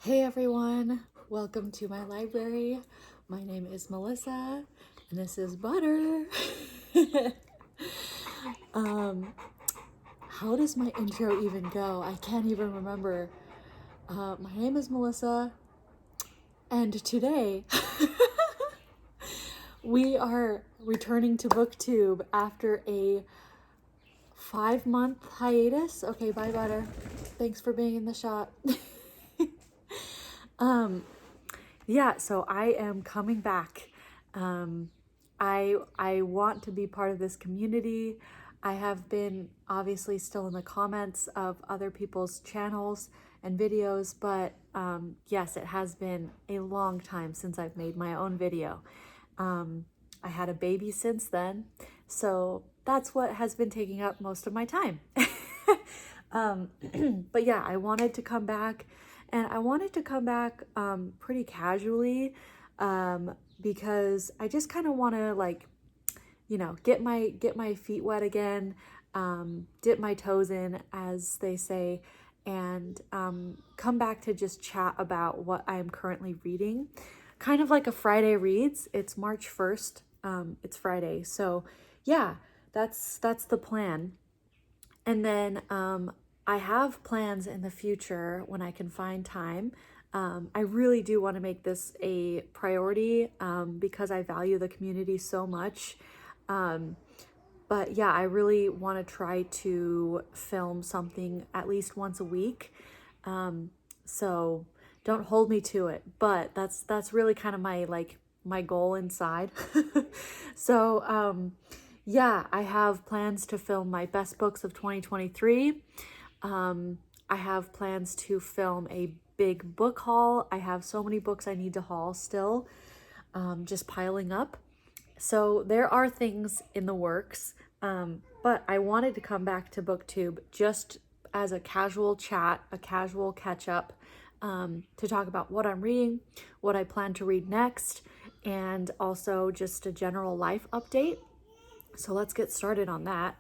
Hey everyone, welcome to my library. My name is Melissa and this is Butter. How does my intro even go? I can't even remember. My name is Melissa and today we are returning to BookTube after a 5-month hiatus. Okay, bye Butter. Thanks for being in the shot. Yeah, so I am coming back. I want to be part of this community. I have been obviously still in the comments of other people's channels and videos, but yes, it has been a long time since I've made my own video. I had a baby since then, so that's what has been taking up most of my time. But yeah, I wanted to come back, and I wanted to come back pretty casually because I just kind of want to, like, you know, get my feet wet again, dip my toes in, as they say, and come back to just chat about what I'm currently reading. Kind of like a Friday reads. It's March 1st. It's Friday. So yeah, that's the plan. And then I have plans in the future when I can find time. I really do want to make this a priority because I value the community so much. But yeah, I really want to try to film something at least once a week. So don't hold me to it, but that's really kind of my goal inside. So yeah, I have plans to film my best books of 2023. I have plans to film a big book haul. I have so many books I need to haul still, just piling up. So there are things in the works, but I wanted to come back to BookTube just as a casual chat, a casual catch up, to talk about what I'm reading, what I plan to read next, and also just a general life update. So let's get started on that.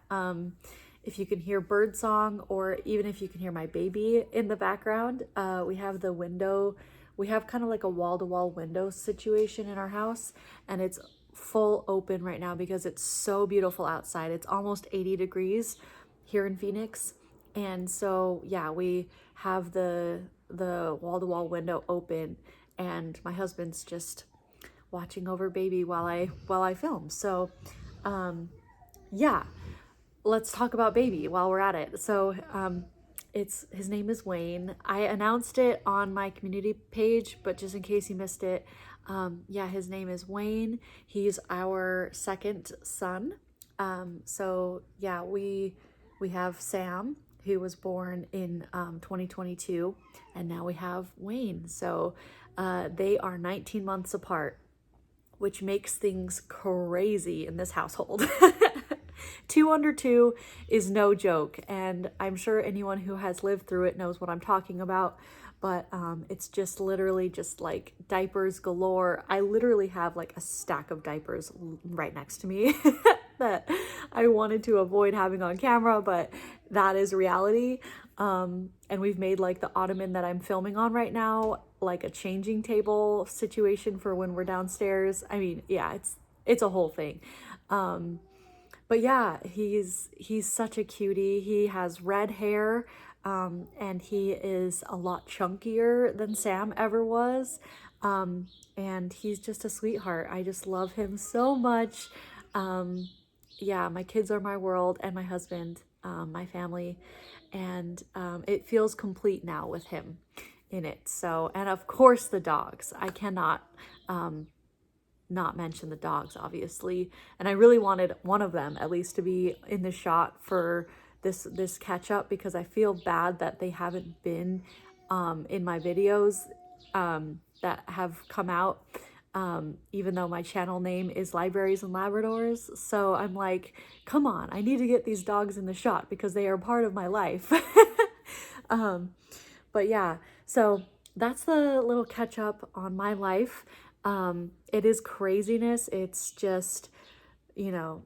If you can hear birdsong, or even if you can hear my baby in the background, we have the window. We have kind of like a wall-to-wall window situation in our house, and it's full open right now because it's so beautiful outside. It's almost 80 degrees here in Phoenix. And so yeah, we have the wall-to-wall window open, and my husband's just watching over baby while I film. So yeah, let's talk about baby while we're at it. So his name is Wayne. I announced it on my community page, but just in case you missed it, yeah, his name is Wayne. He's our second son. So yeah, we have Sam, who was born in 2022, and now we have Wayne. So they are 19 months apart, which makes things crazy in this household. 2 under 2 is no joke, and I'm sure anyone who has lived through it knows what I'm talking about. But it's just literally just like diapers galore. I literally have like a stack of diapers right next to me that I wanted to avoid having on camera, but that is reality. And we've made like the ottoman that I'm filming on right now like a changing table situation for when we're downstairs. I mean, yeah, it's a whole thing. But yeah, he's such a cutie. He has red hair, and he is a lot chunkier than Sam ever was. And he's just a sweetheart. I just love him so much. Yeah, my kids are my world, and my husband, my family, and it feels complete now with him in it. So, and of course the dogs. I cannot not mention the dogs, obviously. And I really wanted one of them at least to be in the shot for this catch up, because I feel bad that they haven't been in my videos that have come out, even though my channel name is Libraries and Labradors. So I'm like, come on, I need to get these dogs in the shot because they are part of my life. But yeah, so that's the little catch up on my life. It is craziness. It's just, you know,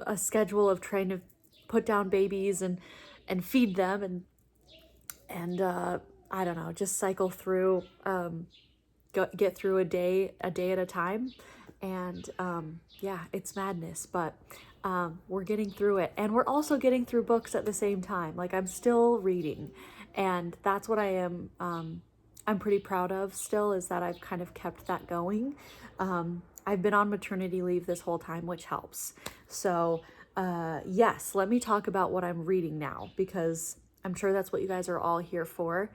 a schedule of trying to put down babies and feed them, and I don't know, just cycle through, get through a day at a time. And yeah, it's madness, but we're getting through it. And we're also getting through books at the same time. Like, I'm still reading, and that's what I'm pretty proud of still, is that I've kind of kept that going. I've been on maternity leave this whole time, which helps. So yes, let me talk about what I'm reading now, because I'm sure that's what you guys are all here for.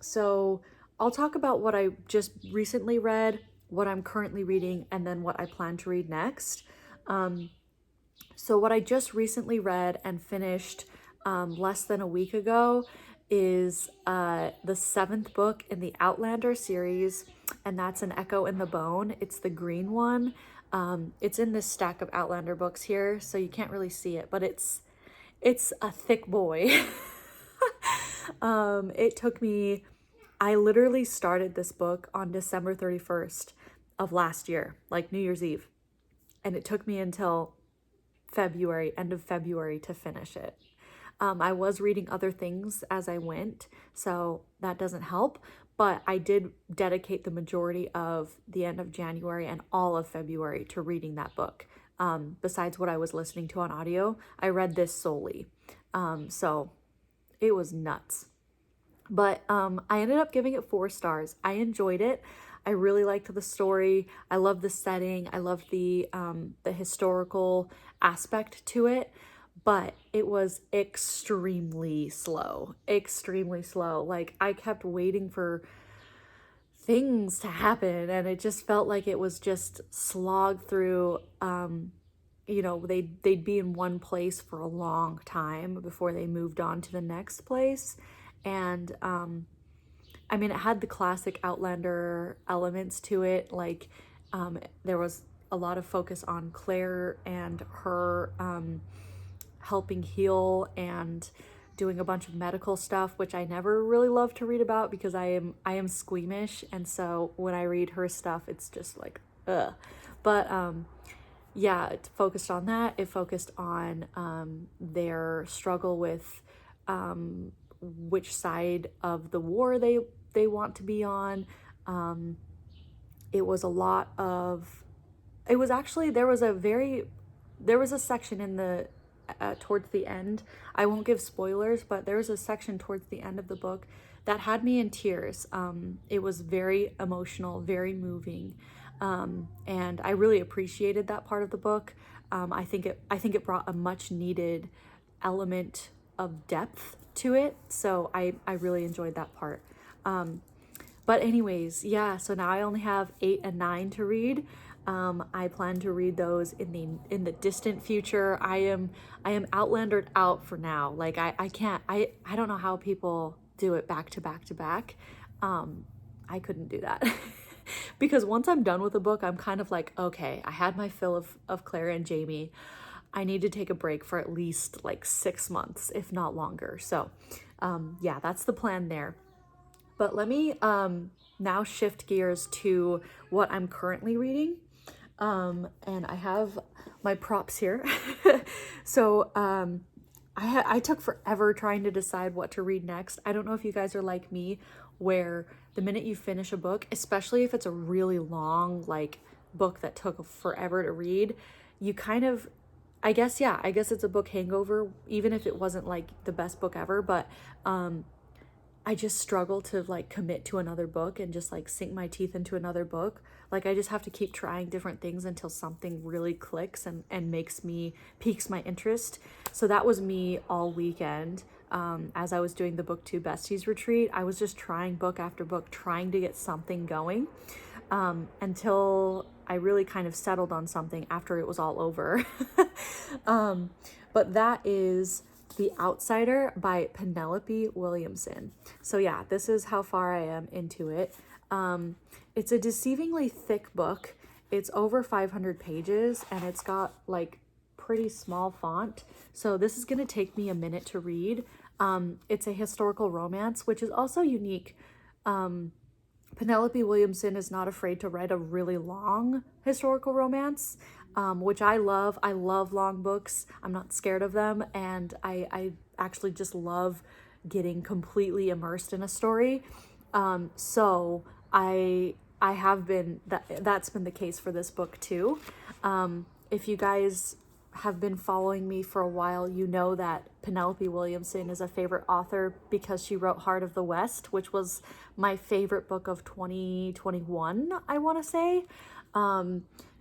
So I'll talk about what I just recently read, what I'm currently reading, and then what I plan to read next. So what I just recently read and finished less than a week ago is the 7th book in the Outlander series, and that's An Echo in the Bone. It's the green one. It's in this stack of Outlander books here, so you can't really see it, but it's a thick boy. It took me, I literally started this book on December 31st of last year, like New Year's Eve, and it took me until February, end of February, to finish it. I was reading other things as I went, so that doesn't help, but I did dedicate the majority of the end of January and all of February to reading that book. Besides what I was listening to on audio, I read this solely. So it was nuts. But I ended up giving it 4 stars. I enjoyed it. I really liked the story. I love the setting. I love the historical aspect to it, but it was extremely slow. Extremely slow. Like, I kept waiting for things to happen, and it just felt like it was just slogged through. You know, they'd be in one place for a long time before they moved on to the next place. And I mean, it had the classic Outlander elements to it. Like, there was a lot of focus on Claire and her helping heal and doing a bunch of medical stuff, which I never really love to read about because I am squeamish, and so when I read her stuff, it's just like, ugh. But yeah, it focused on that. It focused on their struggle with which side of the war they want to be on. It was a lot of, it was actually, there was a section in the towards the end. I won't give spoilers, but there was a section towards the end of the book that had me in tears. It was very emotional, very moving, and I really appreciated that part of the book. I think it brought a much needed element of depth to it, so I really enjoyed that part. But anyways, yeah, so now I only have 8 and 9 to read. I plan to read those in the distant future. I am Outlandered out for now. Like, I can't, I don't know how people do it back to back to back. I couldn't do that. Because once I'm done with a book, I'm kind of like, okay, I had my fill of Claire and Jamie. I need to take a break for at least like 6 months, if not longer. So yeah, that's the plan there. But let me now shift gears to what I'm currently reading. And I have my props here. So I took forever trying to decide what to read next. I don't know if you guys are like me, where the minute you finish a book, especially if it's a really long like book that took forever to read, you kind of, I guess it's a book hangover, even if it wasn't like the best book ever. But I just struggle to like commit to another book and just like sink my teeth into another book. Like, I just have to keep trying different things until something really clicks and piques my interest. So that was me all weekend. As I was doing the Book 2 Besties retreat, I was just trying book after book, trying to get something going, until I really kind of settled on something after it was all over. But that is The Outsider by Penelope Williamson. So yeah, this is how far I am into it. It's a deceivingly thick book. It's over 500 pages, and it's got like pretty small font. So this is gonna take me a minute to read. It's a historical romance, which is also unique. Penelope Williamson is not afraid to write a really long historical romance, which I love. I love long books. I'm not scared of them, and I actually just love getting completely immersed in a story. So I have been, that's been the case for this book too. If you guys have been following me for a while, you know that Penelope Williamson is a favorite author because she wrote Heart of the West, which was my favorite book of 2021, I want to say.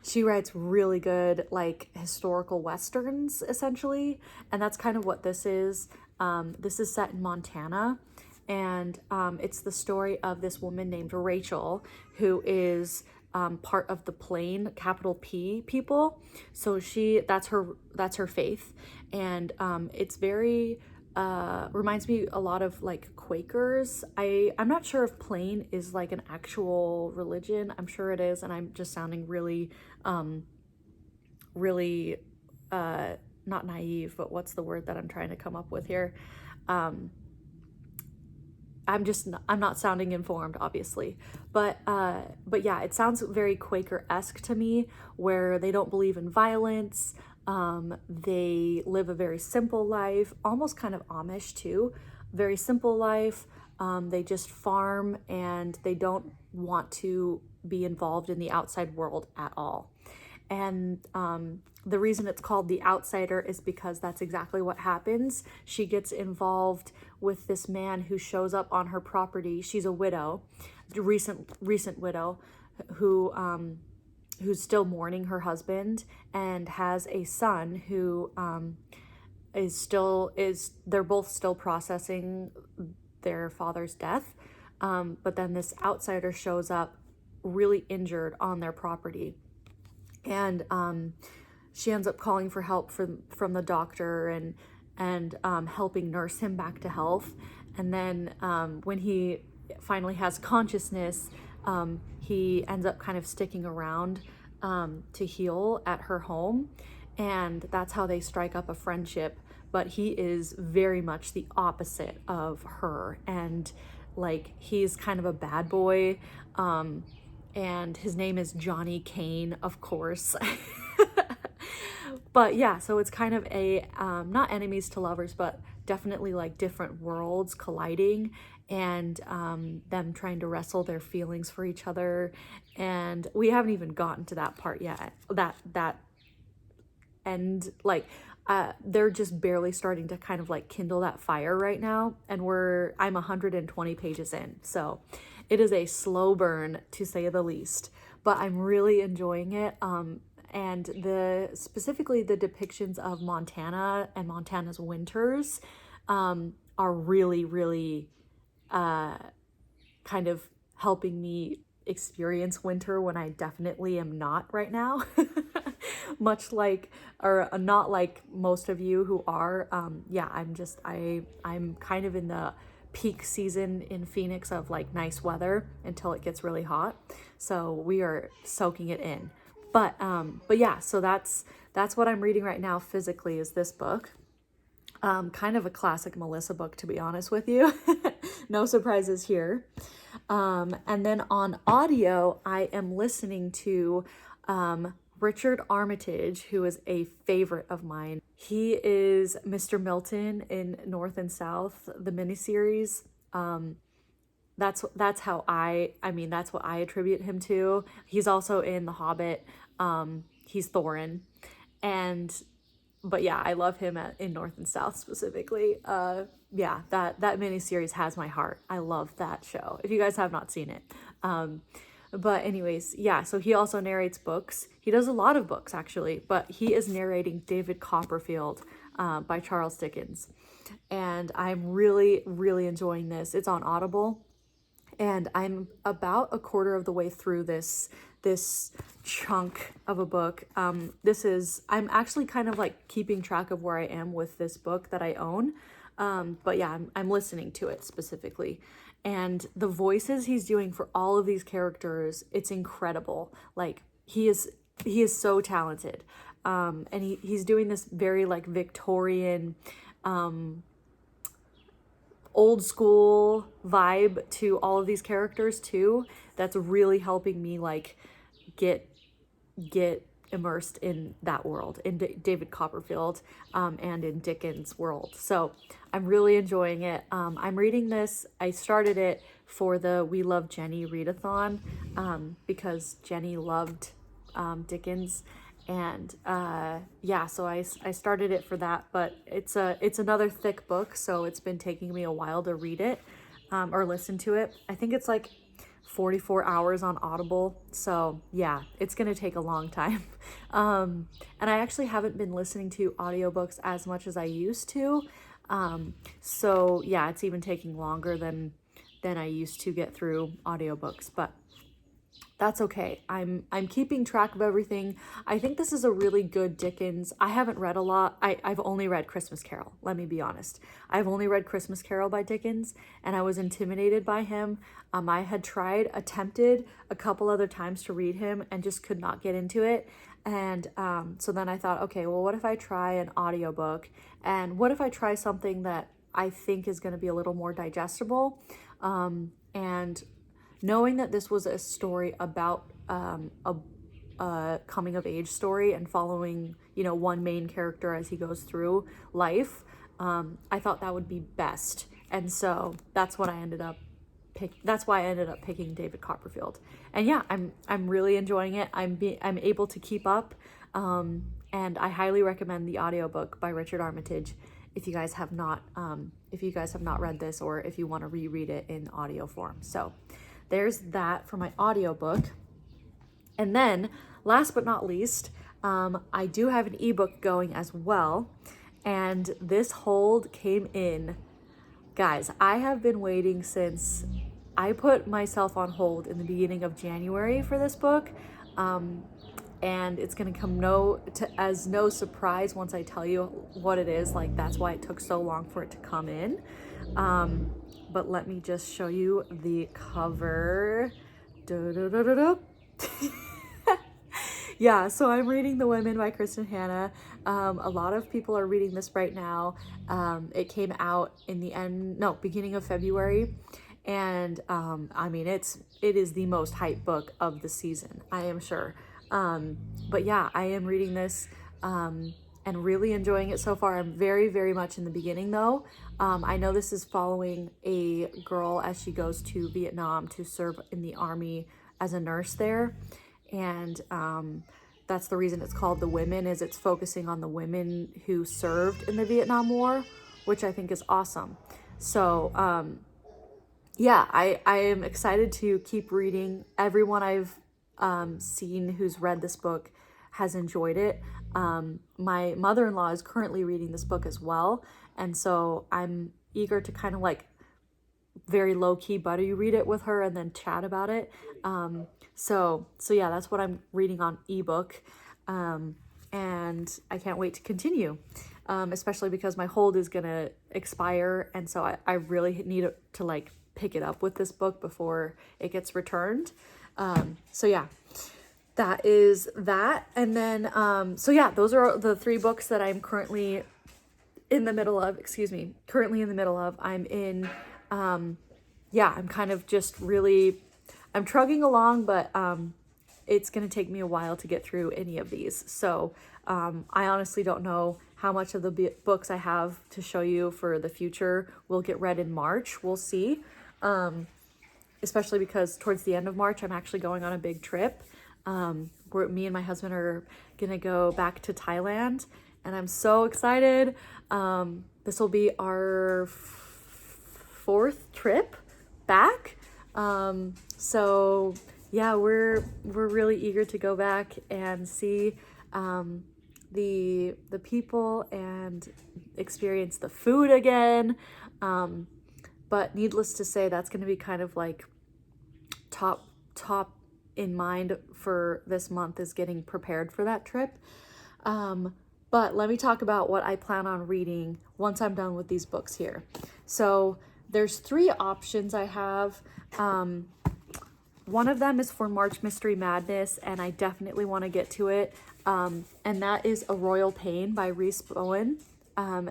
She writes really good, like, historical westerns, essentially, and that's kind of what this is. This is set in Montana, and it's the story of this woman named Rachel, who is part of the Plain, capital P people. So that's her faith, and it's very reminds me a lot of like Quakers. I'm not sure if Plain is like an actual religion. I'm sure it is, and I'm just sounding really really not naive, but what's the word that I'm trying to come up with here? I'm not sounding informed, obviously, but yeah, it sounds very Quaker-esque to me, where they don't believe in violence. They live a very simple life, almost kind of Amish too, very simple life. They just farm, and they don't want to be involved in the outside world at all. And the reason it's called The Outsider is because that's exactly what happens. She gets involved with this man who shows up on her property. She's a widow, recent widow, who's still mourning her husband and has a son who they're both still processing their father's death. But then this outsider shows up really injured on their property. And she ends up calling for help from the doctor and helping nurse him back to health. And then when he finally has consciousness, he ends up kind of sticking around to heal at her home. And that's how they strike up a friendship. But he is very much the opposite of her. And like, he's kind of a bad boy. And his name is Johnny Kane, of course. But yeah, so it's kind of a, not enemies to lovers, but definitely like different worlds colliding, and them trying to wrestle their feelings for each other. And we haven't even gotten to that part yet. That end, like, they're just barely starting to kind of like kindle that fire right now. And I'm 120 pages in. So it is a slow burn, to say the least, but I'm really enjoying it. And specifically the depictions of Montana and Montana's winters are really, really kind of helping me experience winter when I definitely am not right now. Much like, or not like most of you who are. Yeah, I'm kind of in the peak season in Phoenix of like nice weather until it gets really hot. So we are soaking it in. But yeah, so that's what I'm reading right now physically, is this book. Kind of a classic Melissa book, to be honest with you. No surprises here. And then on audio, I am listening to Richard Armitage, who is a favorite of mine. He is Mr. Milton in North and South, the miniseries. That's how that's what I attribute him to. He's also in The Hobbit. He's Thorin. But yeah, I love him in North and South specifically. Yeah, that miniseries has my heart. I love that show, if you guys have not seen it. But anyways, yeah, so he also narrates books. He does a lot of books, actually, but he is narrating David Copperfield by Charles Dickens. And I'm really, really enjoying this. It's on Audible. And I'm about a quarter of the way through this chunk of a book. I'm actually kind of like keeping track of where I am with this book that I own. But yeah, I'm listening to it specifically. And the voices he's doing for all of these characters, it's incredible. Like, he is so talented. And he's doing this very like Victorian, old school vibe to all of these characters too. That's really helping me like get immersed in that world, in David Copperfield, and in Dickens' world. So I'm really enjoying it. I'm reading this. I started it for the We Love Jenny readathon, because Jenny loved Dickens, and yeah, so I started it for that. But it's another thick book, so it's been taking me a while to read it, or listen to it. I think it's like 44 hours on Audible. So yeah, it's gonna take a long time. And I actually haven't been listening to audiobooks as much as I used to. So yeah, it's even taking longer than I used to get through audiobooks, but that's okay. I'm keeping track of everything. I think this is a really good Dickens. I haven't read a lot. I've only read Christmas Carol. Let me be honest. I've only read Christmas Carol by Dickens, and I was intimidated by him. I had attempted a couple other times to read him and just could not get into it. And so then I thought, okay, well, what if I try an audiobook? And what if I try something that I think is going to be a little more digestible? And knowing that this was a story about a coming of age story and following, one main character as he goes through life, I thought that would be best. And so that's what I ended up that's why I ended up picking David Copperfield. And yeah, I'm really enjoying it. I'm able to keep up. And I highly recommend the audiobook by Richard Armitage if you guys have not read this, or if you want to reread it in audio form. So there's that for my audiobook. And then last but not least, I do have an ebook going as well. And this hold came in. Guys, I have been waiting since I put myself on hold in the beginning of January for this book. And it's going to come as no surprise once I tell you what it is. Like, that's why it took so long for it to come in. But let me just show you the cover. Yeah, so I'm reading The Women by Kristen Hanna. A lot of people are reading this right now. It came out in beginning of February. And I mean, it is the most hyped book of the season, I am sure. But yeah, I am reading this and really enjoying it so far. I'm very, very much in the beginning though. I know this is following a girl as she goes to Vietnam to serve in the army as a nurse there. And that's the reason it's called The Women, is it's focusing on the women who served in the Vietnam War, which I think is awesome. So yeah, I am excited to keep reading. Everyone I've seen who's read this book has enjoyed it. My mother-in-law is currently reading this book as well, and so I'm eager to kind of like very low-key buddy read it with her and then chat about it. So yeah, that's what I'm reading on ebook, and I can't wait to continue, especially because my hold is gonna expire, and so I really need to like pick it up with this book before it gets returned. So yeah, that is that. And then so yeah, those are the 3 books that I'm currently in the middle of. I'm in yeah, I'm kind of just really, I'm trugging along, but it's gonna take me a while to get through any of these. So I honestly don't know how much of the books I have to show you for the future will get read in March. We'll see. Especially because towards the end of March, I'm actually going on a big trip. Where me and my husband are gonna go back to Thailand, and I'm so excited. This will be our 4th trip back. So yeah, we're really eager to go back and see the people and experience the food again. But needless to say, that's going to be kind of like top in mind for this month, is getting prepared for that trip. But let me talk about what I plan on reading once I'm done with these books here. So there's 3 options I have. One of them is for March Mystery Madness, and I definitely want to get to it. And that is A Royal Pain by Rhys Bowen.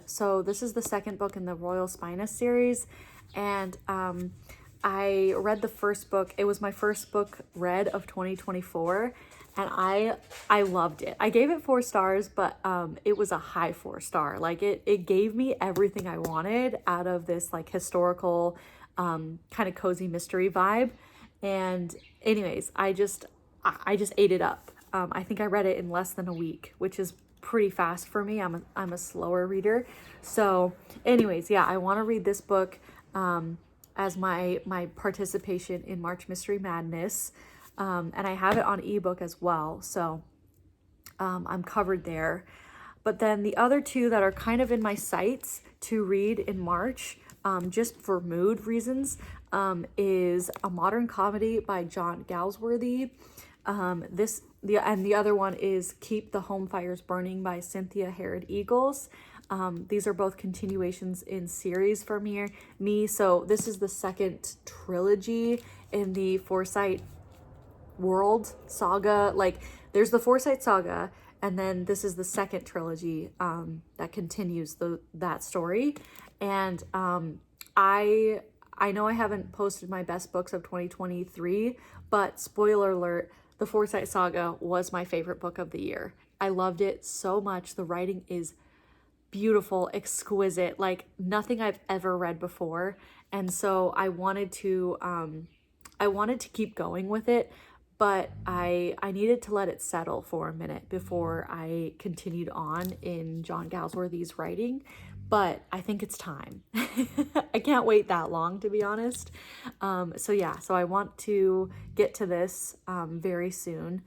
So this is the 2nd book in the Royal Spinus series. And I read the first book. It was my first book read of 2024, and I loved it. I gave it 4 stars, but it was a high 4-star. Like it gave me everything I wanted out of this like historical kind of cozy mystery vibe. And anyways, I just ate it up. I think I read it in less than a week, which is pretty fast for me. I'm a slower reader. So anyways, yeah, I want to read this book as my participation in March Mystery Madness. And I have it on ebook as well. So I'm covered there. But then the other 2 that are kind of in my sights to read in March, just for mood reasons, is a modern comedy by John Galsworthy. The other one is Keep the Home Fires Burning by Cynthia Harrod Eagles. These are both continuations in series for me. So this is the second trilogy in the Forsyte world saga. Like there's the Forsyte saga, and then this is the second trilogy that continues that story. And I know I haven't posted my best books of 2023, but spoiler alert, the Forsyte Saga was my favorite book of the year. I loved it so much. The writing is beautiful, exquisite, like nothing I've ever read before. And so I wanted to keep going with it, but I needed to let it settle for a minute before I continued on in John Galsworthy's writing. But I think it's time. I can't wait that long, to be honest. So yeah, so I want to get to this very soon.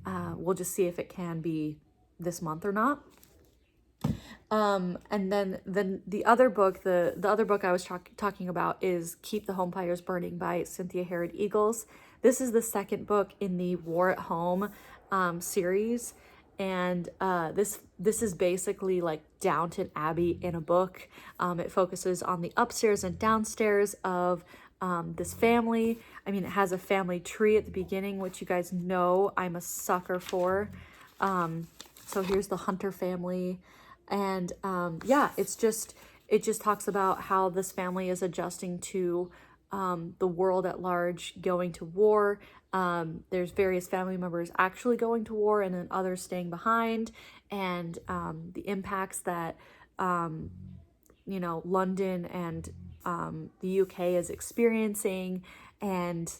We'll just see if it can be this month or not. And then the other book, the other book I was talking about is Keep the Home Fires Burning by Cynthia Harrod Eagles. This is the second book in the War at Home series. And this is basically like Downton Abbey in a book. It focuses on the upstairs and downstairs of this family. I mean, it has a family tree at the beginning, which you guys know I'm a sucker for. So here's the Hunter family. And yeah, it just talks about how this family is adjusting to the world at large, going to war. There's various family members actually going to war and then others staying behind, and the impacts that London and the UK is experiencing. And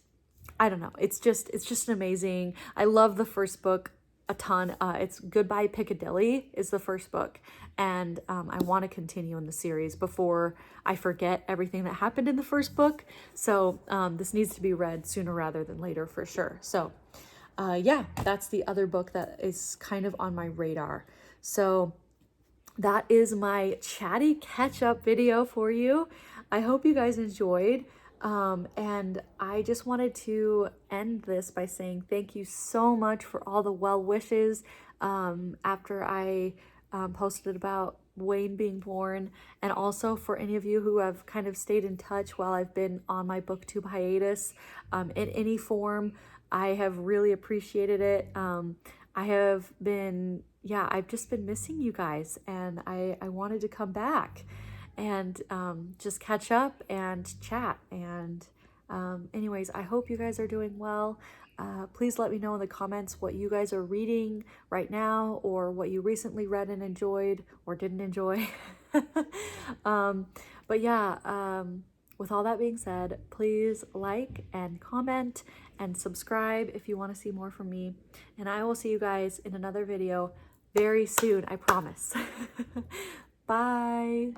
I don't know, it's just amazing. I love the first book a ton. It's Goodbye Piccadilly is the first book, and I want to continue in the series before I forget everything that happened in the first book. So this needs to be read sooner rather than later for sure. So yeah, that's the other book that is kind of on my radar. So that is my chatty catch-up video for you. I hope you guys enjoyed. And I just wanted to end this by saying thank you so much for all the well wishes after I posted about Wayne being born, and also for any of you who have kind of stayed in touch while I've been on my booktube hiatus in any form. I have really appreciated it. I've just been missing you guys, and I wanted to come back and just catch up and chat. And anyways, I hope you guys are doing well. Please let me know in the comments what you guys are reading right now, or what you recently read and enjoyed or didn't enjoy. But yeah, with all that being said, please like and comment and subscribe if you want to see more from me. And I will see you guys in another video very soon, I promise. Bye.